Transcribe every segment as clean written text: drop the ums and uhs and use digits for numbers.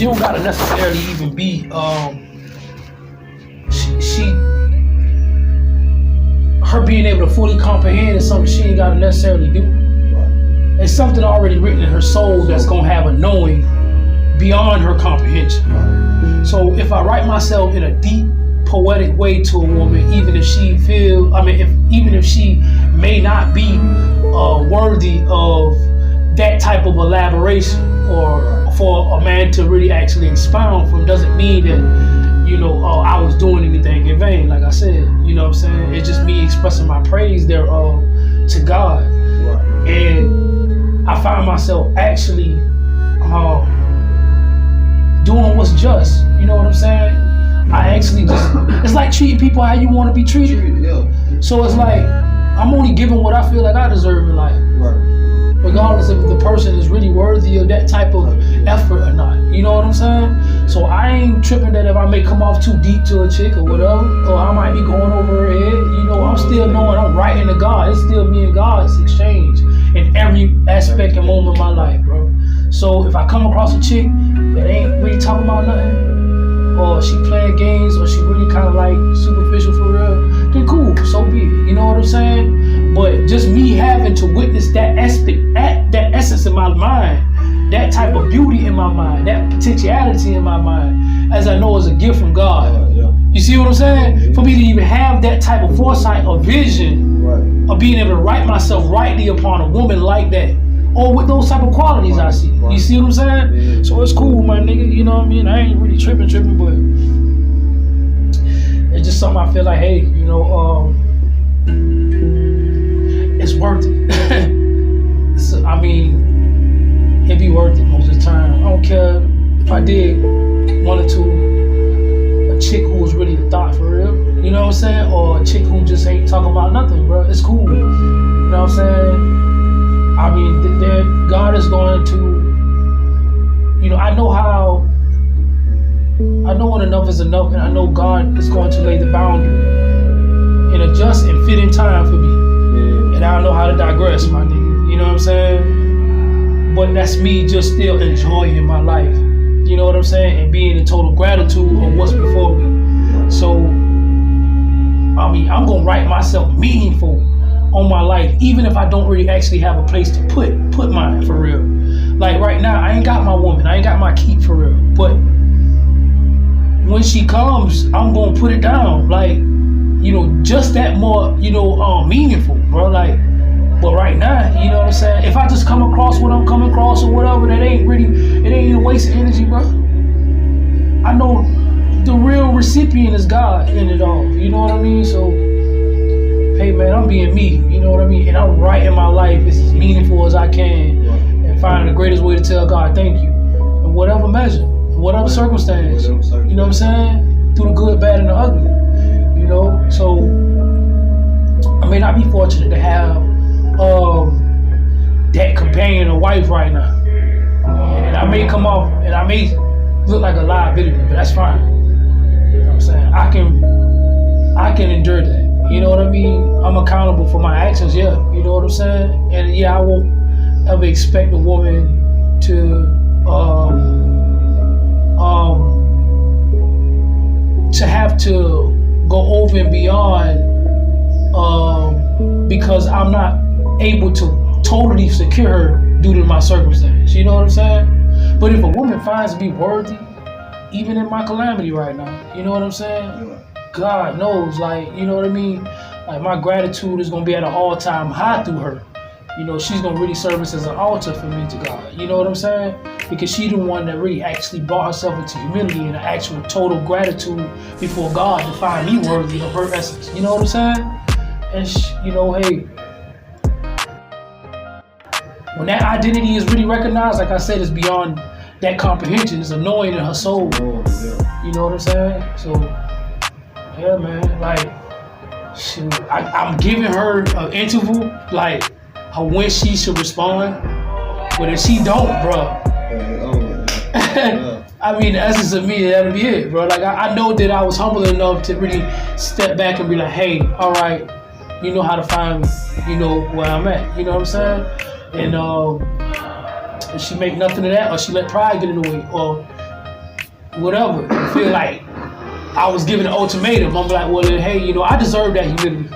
she don't gotta necessarily even be her being able to fully comprehend is something she ain't gotta necessarily do. It's something already written in her soul that's gonna have a knowing beyond her comprehension. So if I write myself in a deep poetic way to a woman, even if she even if she may not be worthy of that type of elaboration, or for a man to really actually expound from, doesn't mean that, I was doing anything in vain. Like I said, you know what I'm saying? It's just me expressing my praise thereof to God. Right. And I find myself actually doing what's just. You know what I'm saying? I actually it's like treating people how you want to be treated. Yeah. So it's like, I'm only giving what I feel like I deserve in life. Right. Regardless if the person is really worthy of that type of effort or not. You know what I'm saying? So I ain't tripping that if I may come off too deep to a chick or whatever, or I might be going over her head. I'm still knowing I'm writing to God. It's still me and God's exchange in every aspect and moment of my life, bro. So if I come across a chick that ain't really talking about nothing, or she playing games, or she really kind of like superficial for real, then cool, so be it. You know what I'm saying? But just me having to witness that aspect, that essence in my mind, that type of beauty in my mind, that potentiality in my mind, as I know is a gift from God. You see what I'm saying? For me to even have that type of foresight or vision of being able to write myself rightly upon a woman like that, or with those type of qualities I see. You see what I'm saying? So it's cool, my nigga. You know what I mean? I ain't really tripping, but it's just something I feel like, hey, it's worth it. So, it'd be worth it most of the time. I don't care if I did one or two, a chick who was really the thought for real, you know what I'm saying? Or a chick who just ain't talking about nothing, bro. It's cool. You know what I'm saying? God is going to, I know when enough is enough, and I know God is going to lay the boundary in a just and fitting time for me. And I don't know how to digress, my nigga. You know what I'm saying? But that's me just still enjoying my life. You know what I'm saying? And being in total gratitude of what's before me. So, I'm gonna write myself meaningful on my life, even if I don't really actually have a place to put mine for real. Like right now, I ain't got my woman, I ain't got my keep for real. But when she comes, I'm gonna put it down. Like, just that more, meaningful, bro. Like, but right now, you know what I'm saying? If I just come across what I'm coming across or whatever, it ain't a waste of energy, bro. I know the real recipient is God in it all. You know what I mean? So, hey man, I'm being me, you know what I mean? And I'm writing my life as meaningful as I can, and finding the greatest way to tell God thank you. In whatever measure, whatever circumstance. You know what I'm saying? Through the good, bad, and the ugly. So I may not be fortunate to have that companion or wife right now. And I may come off and I may look like a liability, but that's fine. You know what I'm saying? I can endure that. You know what I mean? I'm accountable for my actions, yeah. You know what I'm saying? And yeah, I won't ever expect a woman to have to go over and beyond because I'm not able to totally secure her due to my circumstance. You know what I'm saying? But if a woman finds me worthy, even in my calamity right now, you know what I'm saying? God knows, like, you know what I mean? Like, my gratitude is going to be at an all-time high through her. She's going to really serve as an altar for me to God. You know what I'm saying? Because she's the one that really actually brought herself into humility and an actual total gratitude before God to find me worthy of her essence. You know what I'm saying? And, hey, when that identity is really recognized, like I said, it's beyond that comprehension. It's a knowing in her soul. You know what I'm saying? So, yeah, man, like, shoot, I'm giving her an interval, like, when she should respond. But if she don't, bro, the essence of me, that'll be it, bro. Like, I know that I was humble enough to really step back and be like, hey, all right, you know how to find me. You know where I'm at. You know what I'm saying? And if she make nothing of that, or she let pride get in the way, or whatever, feel like I was given an ultimatum. I'm like, well, then, hey, you know, I deserve that humility.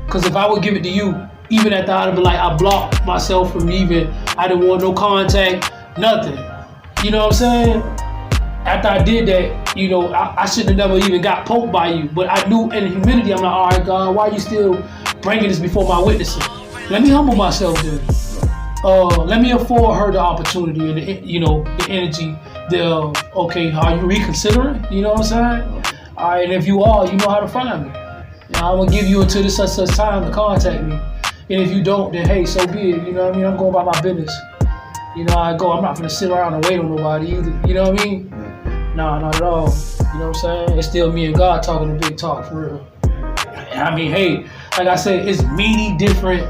Because if I would give it to you, even at the I'd be like, I blocked myself from even, I didn't want no contact, nothing. You know what I'm saying? After I did that, you know, I should have never even got poked by you. But I knew in humility, I'm like, all right, God, why are you still bringing this before my witnesses? Let me humble myself then. Let me afford her the opportunity and the, you know, the energy. Okay, are you reconsidering? You know what I'm saying? All right, and if you are, you know how to find me. You know, I'm gonna give you until this such time to contact me. And if you don't, then hey, so be it. You know what I mean? I'm going about my business. You know how I go. I'm not gonna sit around and wait on nobody either. You know what I mean? Nah, not at all. You know what I'm saying? It's still me and God talking a big talk for real. I mean, hey, like I said, it's many different.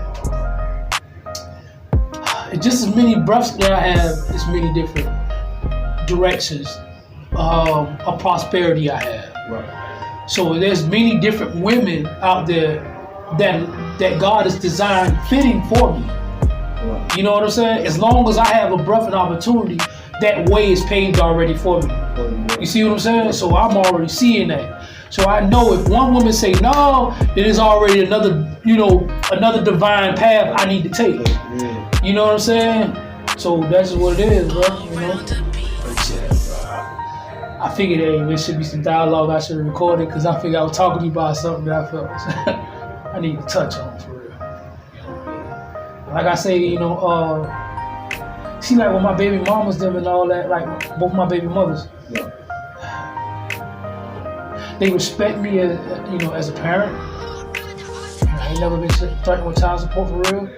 Just as many breaths that I have, it's many different directions of prosperity I have. Right. So there's many different women out there that God has designed fitting for me. Right. You know what I'm saying? As long as I have a breath and opportunity, that way is paved already for me. You see what I'm saying? So I'm already seeing that. So I know if one woman say no, then there's already another, you know, another divine path I need to take. You know what I'm saying? So that's just what it is, bro. You know? I figured, hey, there should be some dialogue I should have recorded because I figured I was talking to you about something that I felt I need to touch on for real. Like I say, you know, see, like when my baby mamas them and all that, like both my baby mothers, they respect me as, you know, as a parent. I ain't never been threatened with child support for real.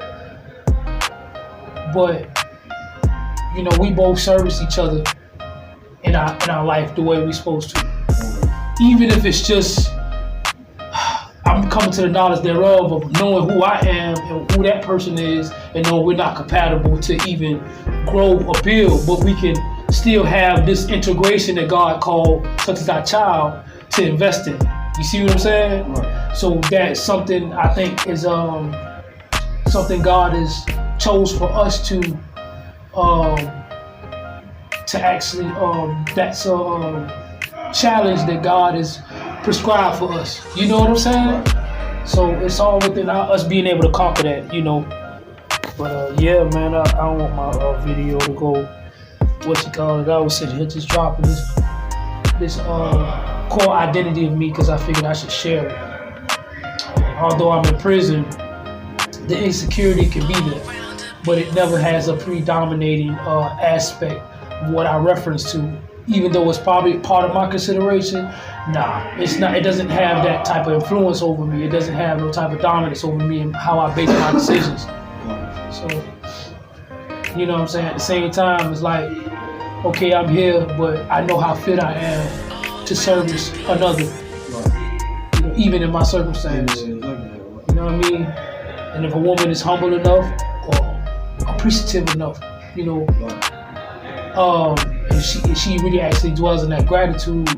But, you know, we both service each other in our life the way we're supposed to. Even if it's just, I'm coming to the knowledge thereof of knowing who I am and who that person is, and knowing we're not compatible to even grow or build, but we can still have this integration that God called, such as our child, to invest in. You see what I'm saying? Right. So that's something I think is something God has chose for us to actually that's a challenge that God has prescribed for us. You know what I'm saying? Right. So it's all within us being able to conquer that, you know. But yeah, man, I don't want my video to go, what you call it, I was sitting here just dropping this core identity of me because I figured I should share it. Although I'm in prison, the insecurity can be there, but it never has a predominating aspect of what I reference to. Even though it's probably part of my consideration, nah, it's not. It doesn't have that type of influence over me. It doesn't have no type of dominance over me and how I base my decisions. So, you know what I'm saying? At the same time, it's like, okay, I'm here, but I know how fit I am to service another, you know, even in my circumstance. You know what I mean? And if a woman is humble enough or appreciative enough, you know, and she really actually dwells in that gratitude,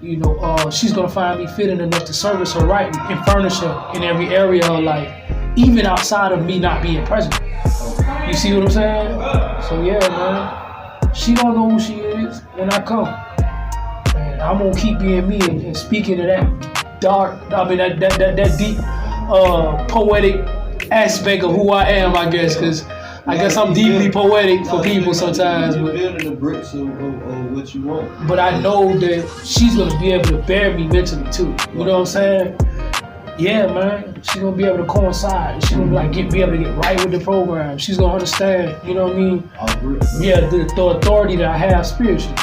you know, she's gonna find me fitting enough to service her right and furnish her in every area of her life, even outside of me not being present. You see what I'm saying? So yeah, man, she don't know who she is when I come. And I'm gonna keep being me and speaking to that dark, I mean that deep, poetic aspect of who I am, I guess, because I guess I'm deeply poetic for people sometimes. But building the bricks of what you want. But I know that she's gonna be able to bear me mentally too. You know what I'm saying? Yeah, man. She's gonna be able to coincide. She's gonna be able to get right with the program. She's gonna understand. You know what I mean? Yeah, the authority that I have spiritually.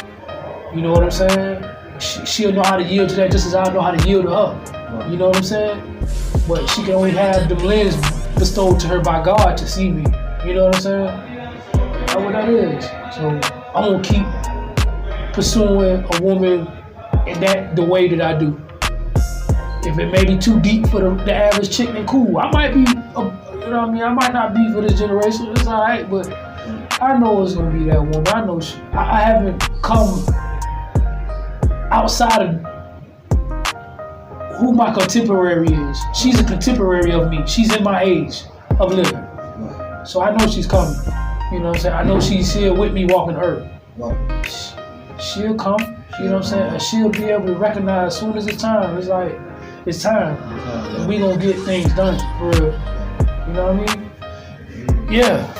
You know what I'm saying? She'll know how to yield to that just as I know how to yield to her. You know what I'm saying? But she can only have the lens bestowed to her by God to see me. You know what I'm saying? That's what that is. So I'm gonna keep pursuing a woman in the way that I do. If it may be too deep for the average chick, then cool. I might be, you know what I mean? I might not be for this generation. It's all right, but I know it's gonna be that woman. I know I haven't come outside of who my contemporary is. She's a contemporary of me. She's in my age of living. So I know she's coming. You know what I'm saying? I know she's here with me walking earth. she'll come. You know what I'm saying? And she'll be able to recognize as soon as it's time. It's like, it's time. And we gonna get things done for real. You know what I mean? Yeah.